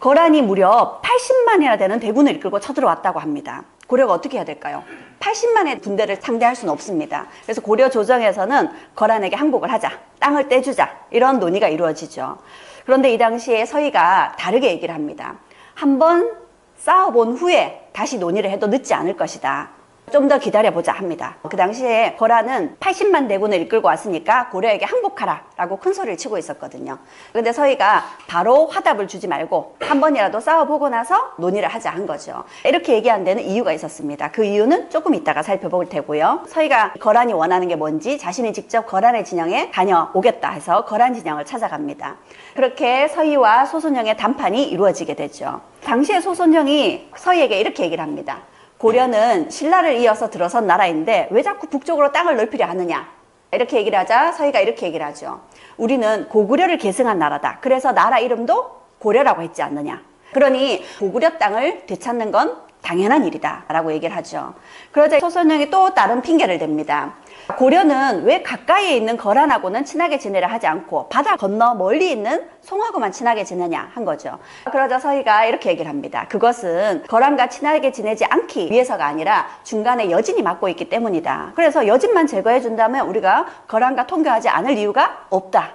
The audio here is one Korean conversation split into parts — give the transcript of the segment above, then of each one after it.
거란이 무려 80만이나 되는 대군을 이끌고 쳐들어왔다고 합니다. 고려가 어떻게 해야 될까요? 80만의 군대를 상대할 수는 없습니다. 그래서 고려 조정에서는 거란에게 항복을 하자, 땅을 떼주자, 이런 논의가 이루어지죠. 그런데 이 당시에 서희가 다르게 얘기를 합니다. 한번 싸워본 후에 다시 논의를 해도 늦지 않을 것이다. 좀 더 기다려보자 합니다. 그 당시에 거란은 80만 대군을 이끌고 왔으니까 고려에게 항복하라 라고 큰 소리를 치고 있었거든요. 근데 서희가 바로 화답을 주지 말고 한 번이라도 싸워보고 나서 논의를 하자 한 거죠. 이렇게 얘기한 데는 이유가 있었습니다. 그 이유는 조금 이따가 살펴볼 테고요. 서희가 거란이 원하는 게 뭔지 자신이 직접 거란의 진영에 다녀오겠다 해서 거란 진영을 찾아갑니다. 그렇게 서희와 소손영의談판이 이루어지게 되죠. 당시에 소손영이 서희에게 이렇게 얘기를 합니다. 고려는 신라를 이어서 들어선 나라인데 왜 자꾸 북쪽으로 땅을 넓히려 하느냐, 이렇게 얘기를 하자 서희가 이렇게 얘기를 하죠. 우리는 고구려를 계승한 나라다. 그래서 나라 이름도 고려라고 했지 않느냐. 그러니 고구려 땅을 되찾는 건 당연한 일이다 라고 얘기를 하죠. 그러자 소손영이 또 다른 핑계를 댑니다. 고려는 왜 가까이에 있는 거란하고는 친하게 지내려 하지 않고 바다 건너 멀리 있는 송하고만 친하게 지내냐 한 거죠. 그러자 서희가 이렇게 얘기를 합니다. 그것은 거란과 친하게 지내지 않기 위해서가 아니라 중간에 여진이 막고 있기 때문이다. 그래서 여진만 제거해 준다면 우리가 거란과 통교하지 않을 이유가 없다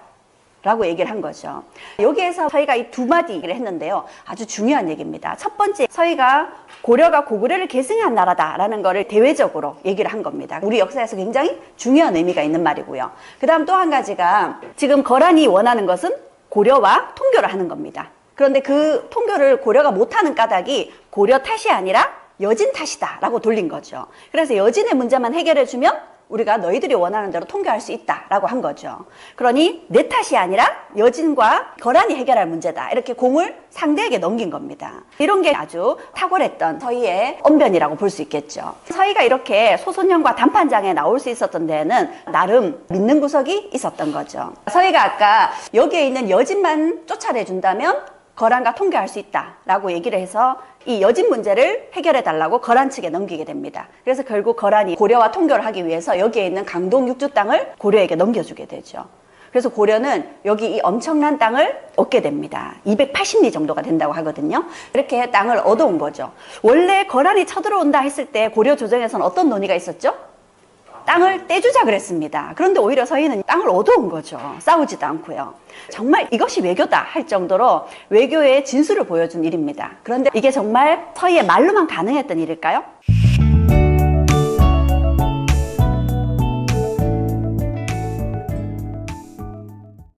라고 얘기를 한 거죠. 여기에서 서희가 이 두 마디 얘기를 했는데요. 아주 중요한 얘기입니다. 첫 번째, 서희가 고려가 고구려를 계승한 나라다라는 거를 대외적으로 얘기를 한 겁니다. 우리 역사에서 굉장히 중요한 의미가 있는 말이고요. 그 다음 또 한 가지가 지금 거란이 원하는 것은 고려와 통교를 하는 겁니다. 그런데 그 통교를 고려가 못하는 까닭이 고려 탓이 아니라 여진 탓이다 라고 돌린 거죠. 그래서 여진의 문제만 해결해주면 우리가 너희들이 원하는 대로 통교할 수 있다라고 한 거죠. 그러니 내 탓이 아니라 여진과 거란이 해결할 문제다. 이렇게 공을 상대에게 넘긴 겁니다. 이런 게 아주 탁월했던 서희의 언변이라고 볼 수 있겠죠. 서희가 이렇게 소손영과談판장에 나올 수 있었던 데에는 나름 믿는 구석이 있었던 거죠. 서희가 아까 여기에 있는 여진만 쫓아내준다면 거란과 통교할 수 있다라고 얘기를 해서 이 여진 문제를 해결해 달라고 거란 측에 넘기게 됩니다. 그래서 결국 거란이 고려와 통교를 하기 위해서 여기에 있는 강동 6주 땅을 고려에게 넘겨주게 되죠. 그래서 고려는 여기 이 엄청난 땅을 얻게 됩니다. 280리 정도가 된다고 하거든요. 이렇게 땅을 얻어온 거죠. 원래 거란이 쳐들어온다 했을 때 고려 조정에서는 어떤 논의가 있었죠? 땅을 떼주자 그랬습니다. 그런데 오히려 서희는 땅을 얻어온 거죠. 싸우지도 않고요. 정말 이것이 외교다 할 정도로 외교의 진수를 보여준 일입니다. 그런데 이게 정말 서희의 말로만 가능했던 일일까요?